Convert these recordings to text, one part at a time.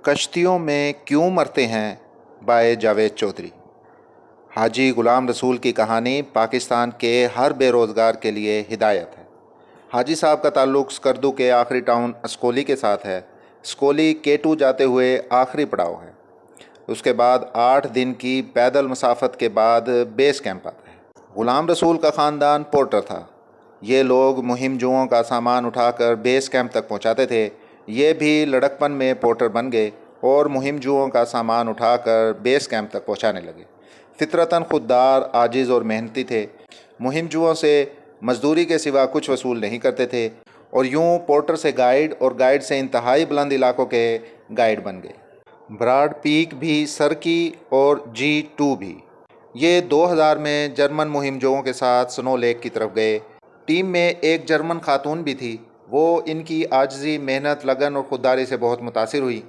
کشتیوں میں کیوں مرتے ہیں بائے جاوید چودھری۔ حاجی غلام رسول کی کہانی پاکستان کے ہر بے روزگار کے لیے ہدایت ہے۔ حاجی صاحب کا تعلق سکردو کے آخری ٹاؤن اسکولی کے ساتھ ہے۔ اسکولی K2 جاتے ہوئے آخری پڑاؤ ہے۔ اس کے بعد 8 دن کی پیدل مسافت کے بعد بیس کیمپ آتا ہے۔ غلام رسول کا خاندان پورٹر تھا۔ یہ لوگ مہم جوؤں کا سامان اٹھا کر بیس کیمپ تک پہنچاتے تھے۔ یہ بھی لڑکپن میں پورٹر بن گئے اور مہم جوؤں کا سامان اٹھا کر بیس کیمپ تک پہنچانے لگے۔ فطرتاً خوددار، عاجز اور محنتی تھے۔ مہم جوؤں سے مزدوری کے سوا کچھ وصول نہیں کرتے تھے اور یوں پورٹر سے گائیڈ اور گائیڈ سے انتہائی بلند علاقوں کے گائیڈ بن گئے۔ براڈ پیک بھی سر کی اور G2 بھی۔ یہ 2000 میں جرمن مہم جوؤں کے ساتھ سنو لیک کی طرف گئے۔ ٹیم میں ایک جرمن خاتون بھی تھی۔ وہ ان کی عاجزی، محنت، لگن اور خودداری سے بہت متاثر ہوئی،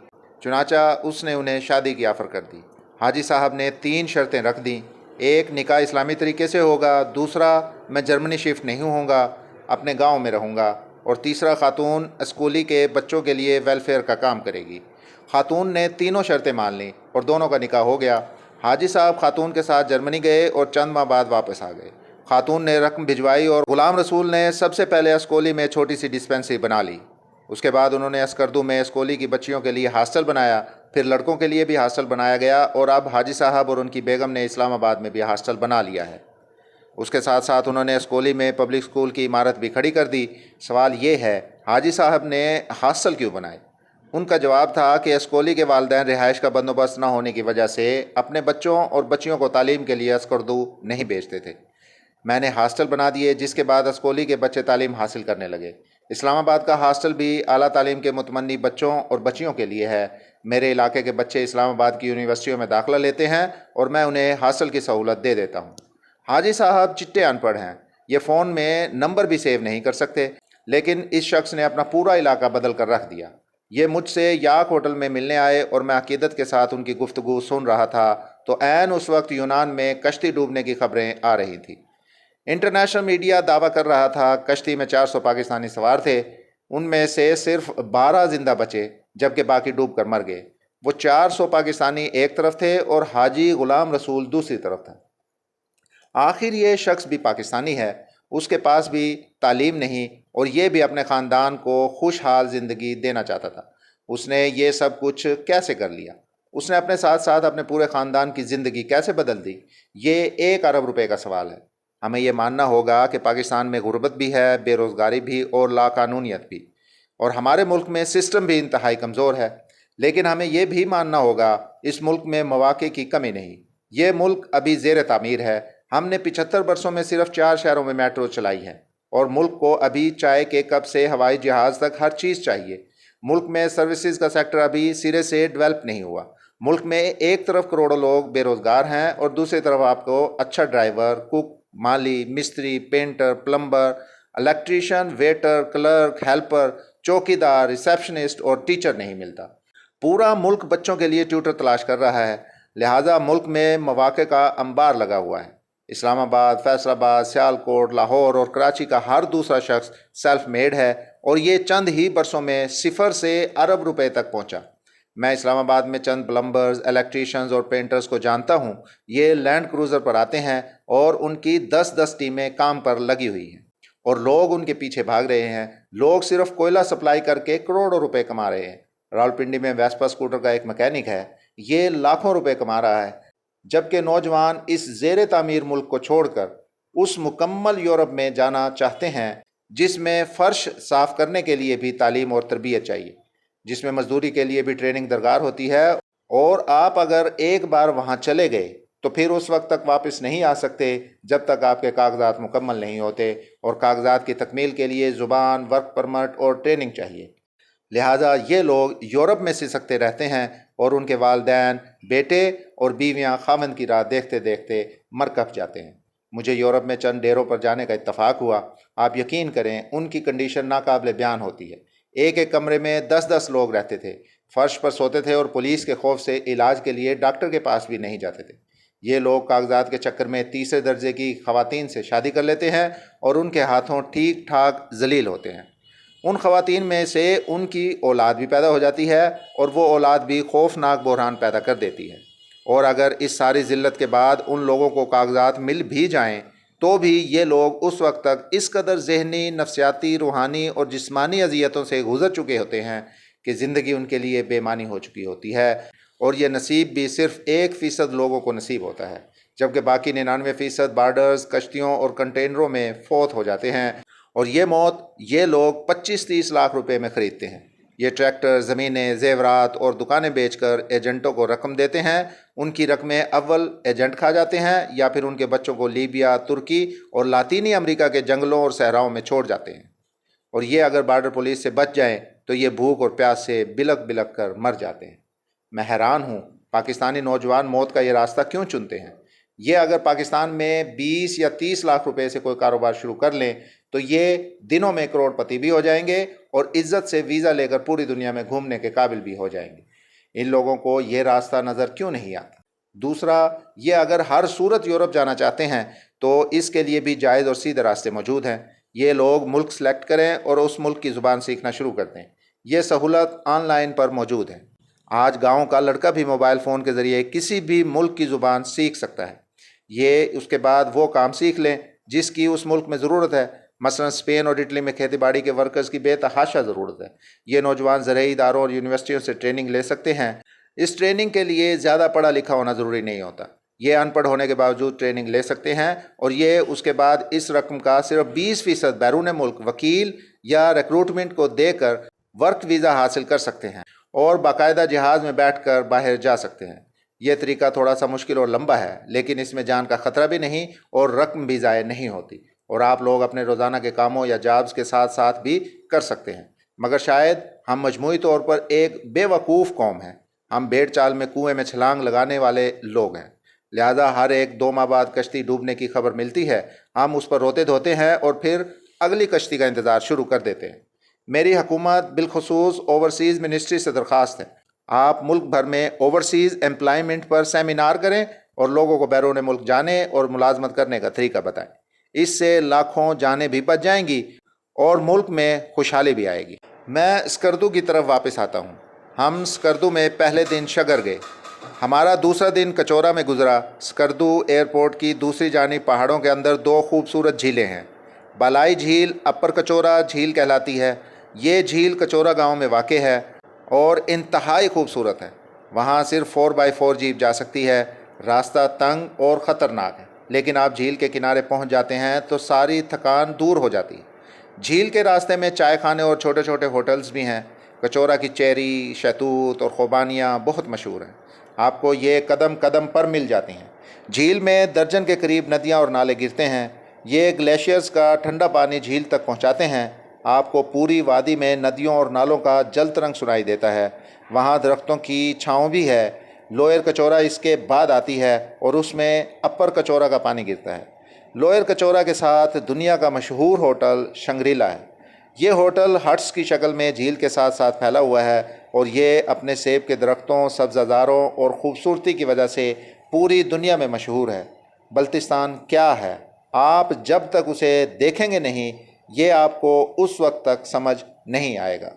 چنانچہ اس نے انہیں شادی کی آفر کر دی۔ حاجی صاحب نے 3 شرطیں رکھ دیں۔ ایک، نکاح اسلامی طریقے سے ہوگا۔ دوسرا، میں جرمنی شفٹ نہیں ہوں گا، اپنے گاؤں میں رہوں گا۔ اور تیسرا، خاتون اسکولی کے بچوں کے لیے ویلفیئر کا کام کرے گی۔ خاتون نے تینوں شرطیں مان لیں اور دونوں کا نکاح ہو گیا۔ حاجی صاحب خاتون کے ساتھ جرمنی گئے اور چند ماہ بعد واپس آ گئے۔ خاتون نے رقم بھجوائی اور غلام رسول نے سب سے پہلے اسکولی میں چھوٹی سی ڈسپینسری بنا لی۔ اس کے بعد انہوں نے اسکردو میں اسکولی کی بچیوں کے لیے ہاسٹل بنایا، پھر لڑکوں کے لیے بھی ہاسٹل بنایا گیا اور اب حاجی صاحب اور ان کی بیگم نے اسلام آباد میں بھی ہاسٹل بنا لیا ہے۔ اس کے ساتھ ساتھ انہوں نے اسکولی میں پبلک اسکول کی عمارت بھی کھڑی کر دی۔ سوال یہ ہے، حاجی صاحب نے ہاسٹل کیوں بنائے؟ ان کا جواب تھا کہ اسکولی کے والدین رہائش کا بندوبست نہ ہونے کی وجہ سے اپنے بچوں اور بچیوں کو تعلیم کے لیے اسکردو نہیں بھیجتے تھے۔ میں نے ہاسٹل بنا دیے، جس کے بعد اسکولی کے بچے تعلیم حاصل کرنے لگے۔ اسلام آباد کا ہاسٹل بھی اعلیٰ تعلیم کے متمنی بچوں اور بچیوں کے لیے ہے۔ میرے علاقے کے بچے اسلام آباد کی یونیورسٹیوں میں داخلہ لیتے ہیں اور میں انہیں ہاسٹل کی سہولت دے دیتا ہوں۔ حاجی صاحب چٹے ان پڑھ ہیں، یہ فون میں نمبر بھی سیو نہیں کر سکتے، لیکن اس شخص نے اپنا پورا علاقہ بدل کر رکھ دیا۔ یہ مجھ سے یاک ہوٹل میں ملنے آئے اور میں عقیدت کے ساتھ ان کی گفتگو سن رہا تھا تو عین اس وقت یونان میں کشتی ڈوبنے کی خبریں آ رہی تھیں۔ انٹرنیشنل میڈیا دعویٰ کر رہا تھا کشتی میں 400 پاکستانی سوار تھے، ان میں سے صرف 12 زندہ بچے جبکہ باقی ڈوب کر مر گئے۔ وہ 400 پاکستانی ایک طرف تھے اور حاجی غلام رسول دوسری طرف تھا۔ آخر یہ شخص بھی پاکستانی ہے، اس کے پاس بھی تعلیم نہیں اور یہ بھی اپنے خاندان کو خوشحال زندگی دینا چاہتا تھا۔ اس نے یہ سب کچھ کیسے کر لیا؟ اس نے اپنے ساتھ ساتھ اپنے پورے خاندان کی زندگی کیسے بدل دی؟ یہ 1 ارب روپے کا سوال ہے۔ ہمیں یہ ماننا ہوگا کہ پاکستان میں غربت بھی ہے، بے روزگاری بھی اور لاقانونیت بھی، اور ہمارے ملک میں سسٹم بھی انتہائی کمزور ہے۔ لیکن ہمیں یہ بھی ماننا ہوگا اس ملک میں مواقع کی کمی نہیں۔ یہ ملک ابھی زیر تعمیر ہے۔ ہم نے 75 برسوں میں صرف 4 شہروں میں میٹرو چلائی ہے اور ملک کو ابھی چائے کے کپ سے ہوائی جہاز تک ہر چیز چاہیے۔ ملک میں سروسز کا سیکٹر ابھی سرے سے ڈیولپ نہیں ہوا۔ ملک میں ایک طرف کروڑوں لوگ بے روزگار ہیں اور دوسری طرف آپ کو اچھا ڈرائیور، کوک، مالی، مستری، painter, plumber, electrician, waiter, clerk, helper, چوکیدار، ریسیپشنسٹ اور ٹیچر نہیں ملتا۔ پورا ملک بچوں کے لیے ٹیوٹر تلاش کر رہا ہے، لہٰذا ملک میں مواقع کا انبار لگا ہوا ہے۔ اسلام آباد، فیصل آباد، سیالکوٹ، لاہور اور کراچی کا ہر دوسرا شخص سیلف میڈ ہے اور یہ چند ہی برسوں میں 0 سے ارب روپے تک پہنچا۔ میں اسلام آباد میں چند پلمبرز، الیکٹریشینز اور پینٹرز کو جانتا ہوں۔ یہ لینڈ کروزر پر آتے ہیں اور ان کی 10 ٹیمیں کام پر لگی ہوئی ہیں اور لوگ ان کے پیچھے بھاگ رہے ہیں۔ لوگ صرف کوئلہ سپلائی کر کے کروڑوں روپے کما رہے ہیں۔ راولپنڈی میں ویسپا اسکوٹر کا ایک میکینک ہے، یہ لاکھوں روپے کما رہا ہے، جبکہ نوجوان اس زیر تعمیر ملک کو چھوڑ کر اس مکمل یورپ میں جانا چاہتے ہیں جس میں فرش صاف کرنے کے لیے بھی تعلیم اور تربیت چاہیے، جس میں مزدوری کے لیے بھی ٹریننگ درکار ہوتی ہے، اور آپ اگر ایک بار وہاں چلے گئے تو پھر اس وقت تک واپس نہیں آ سکتے جب تک آپ کے کاغذات مکمل نہیں ہوتے، اور کاغذات کی تکمیل کے لیے زبان، ورک پرمٹ اور ٹریننگ چاہیے۔ لہٰذا یہ لوگ یورپ میں سسکتے رہتے ہیں اور ان کے والدین، بیٹے اور بیویاں خاوند کی راہ دیکھتے دیکھتے مرکب جاتے ہیں۔ مجھے یورپ میں چند ڈیروں پر جانے کا اتفاق ہوا۔ آپ یقین کریں ان کی کنڈیشن ناقابل بیان ہوتی ہے۔ ایک کمرے میں 10 لوگ رہتے تھے، فرش پر سوتے تھے اور پولیس کے خوف سے علاج کے لیے ڈاکٹر کے پاس بھی نہیں جاتے تھے۔ یہ لوگ کاغذات کے چکر میں تیسرے درجے کی خواتین سے شادی کر لیتے ہیں اور ان کے ہاتھوں ٹھیک ٹھاک ذلیل ہوتے ہیں۔ ان خواتین میں سے ان کی اولاد بھی پیدا ہو جاتی ہے اور وہ اولاد بھی خوفناک بحران پیدا کر دیتی ہے۔ اور اگر اس ساری ذلت کے بعد ان لوگوں کو کاغذات مل بھی جائیں تو بھی یہ لوگ اس وقت تک اس قدر ذہنی، نفسیاتی، روحانی اور جسمانی اذیتوں سے گزر چکے ہوتے ہیں کہ زندگی ان کے لیے بے معنی ہو چکی ہوتی ہے، اور یہ نصیب بھی صرف 1% لوگوں کو نصیب ہوتا ہے، جبکہ باقی 99% بارڈرز، کشتیوں اور کنٹینروں میں فوت ہو جاتے ہیں، اور یہ موت یہ لوگ 25-30 لاکھ روپے میں خریدتے ہیں۔ یہ ٹریکٹر، زمینیں، زیورات اور دکانیں بیچ کر ایجنٹوں کو رقم دیتے ہیں۔ ان کی رقمیں اول ایجنٹ کھا جاتے ہیں یا پھر ان کے بچوں کو لیبیا، ترکی اور لاطینی امریکہ کے جنگلوں اور صحراؤں میں چھوڑ جاتے ہیں، اور یہ اگر بارڈر پولیس سے بچ جائیں تو یہ بھوک اور پیاس سے بلک بلک کر مر جاتے ہیں۔ میں حیران ہوں پاکستانی نوجوان موت کا یہ راستہ کیوں چنتے ہیں۔ یہ اگر پاکستان میں 20 یا 30 لاکھ روپے سے کوئی کاروبار شروع کر لیں تو یہ دنوں میں کروڑ پتی بھی ہو جائیں گے اور عزت سے ویزا لے کر پوری دنیا میں گھومنے کے قابل بھی ہو جائیں گے۔ ان لوگوں کو یہ راستہ نظر کیوں نہیں آتا؟ دوسرا، یہ اگر ہر صورت یورپ جانا چاہتے ہیں تو اس کے لیے بھی جائز اور سیدھے راستے موجود ہیں۔ یہ لوگ ملک سلیکٹ کریں اور اس ملک کی زبان سیکھنا شروع کر دیں۔ یہ سہولت آن لائن پر موجود ہے۔ آج گاؤں کا لڑکا بھی موبائل فون کے ذریعے کسی بھی ملک کی زبان سیکھ سکتا ہے۔ یہ اس کے بعد وہ کام سیکھ لیں جس کی اس ملک میں ضرورت ہے۔ مثلا اسپین اور اٹلی میں کھیتی باڑی کے ورکرز کی بے تحاشا ضرورت ہے۔ یہ نوجوان زرعی اداروں اور یونیورسٹیوں سے ٹریننگ لے سکتے ہیں۔ اس ٹریننگ کے لیے زیادہ پڑھا لکھا ہونا ضروری نہیں ہوتا۔ یہ ان پڑھ ہونے کے باوجود ٹریننگ لے سکتے ہیں اور یہ اس کے بعد اس رقم کا صرف 20% بیرون ملک وکیل یا ریکروٹمنٹ کو دے کر ورک ویزا حاصل کر سکتے ہیں اور باقاعدہ جہاز میں بیٹھ کر باہر جا سکتے ہیں۔ یہ طریقہ تھوڑا سا مشکل اور لمبا ہے، لیکن اس میں جان کا خطرہ بھی نہیں اور رقم بھی ضائع نہیں ہوتی، اور آپ لوگ اپنے روزانہ کے کاموں یا جابز کے ساتھ ساتھ بھی کر سکتے ہیں۔ مگر شاید ہم مجموعی طور پر ایک بے وقوف قوم ہیں۔ ہم بیڑ چال میں کنویں میں چھلانگ لگانے والے لوگ ہیں، لہذا ہر ایک 2 ماہ بعد کشتی ڈوبنے کی خبر ملتی ہے، ہم اس پر روتے دھوتے ہیں اور پھر اگلی کشتی کا انتظار شروع کر دیتے ہیں۔ میری حکومت بالخصوص اوورسیز منسٹری سے درخواست ہے، آپ ملک بھر میں اوورسیز امپلائمنٹ پر سیمینار کریں اور لوگوں کو بیرون ملک جانے اور ملازمت کرنے کا طریقہ بتائیں۔ اس سے لاکھوں جانیں بھی بچ جائیں گی اور ملک میں خوشحالی بھی آئے گی۔ میں اسکردو کی طرف واپس آتا ہوں۔ ہم اسکردو میں پہلے دن شگر گئے، ہمارا دوسرا دن کچورا میں گزرا۔ اسکردو ایئرپورٹ کی دوسری جانب پہاڑوں کے اندر 2 خوبصورت جھیلیں ہیں۔ بالائی جھیل اپر کچورا جھیل کہلاتی ہے۔ یہ جھیل کچورا گاؤں میں واقع ہے اور انتہائی خوبصورت ہے۔ وہاں صرف 4x4 جیپ جا سکتی ہے۔ راستہ تنگ اور خطرناک ہے، لیکن آپ جھیل کے کنارے پہنچ جاتے ہیں تو ساری تھکان دور ہو جاتی ہے۔ جھیل کے راستے میں چائے خانے اور چھوٹے چھوٹے ہوٹلز بھی ہیں۔ کچورا کی چیری، شہتوت اور خوبانیاں بہت مشہور ہیں، آپ کو یہ قدم قدم پر مل جاتی ہیں۔ جھیل میں درجن کے قریب ندیاں اور نالے گرتے ہیں۔ یہ گلیشیئرز کا ٹھنڈا پانی جھیل تک پہنچاتے ہیں۔ آپ کو پوری وادی میں ندیوں اور نالوں کا جلت رنگ سنائی دیتا ہے۔ وہاں درختوں کی چھاؤں بھی ہے۔ لوئر کچورا اس کے بعد آتی ہے اور اس میں اپر کچورا کا پانی گرتا ہے۔ لوئر کچورا کے ساتھ دنیا کا مشہور ہوٹل شنگریلا ہے۔ یہ ہوٹل ہٹس کی شکل میں جھیل کے ساتھ ساتھ پھیلا ہوا ہے اور یہ اپنے سیب کے درختوں، سبززاروں اور خوبصورتی کی وجہ سے پوری دنیا میں مشہور ہے۔ بلتستان کیا ہے؟ آپ جب تک اسے دیکھیں گے نہیں، یہ آپ کو اس وقت تک سمجھ نہیں آئے گا۔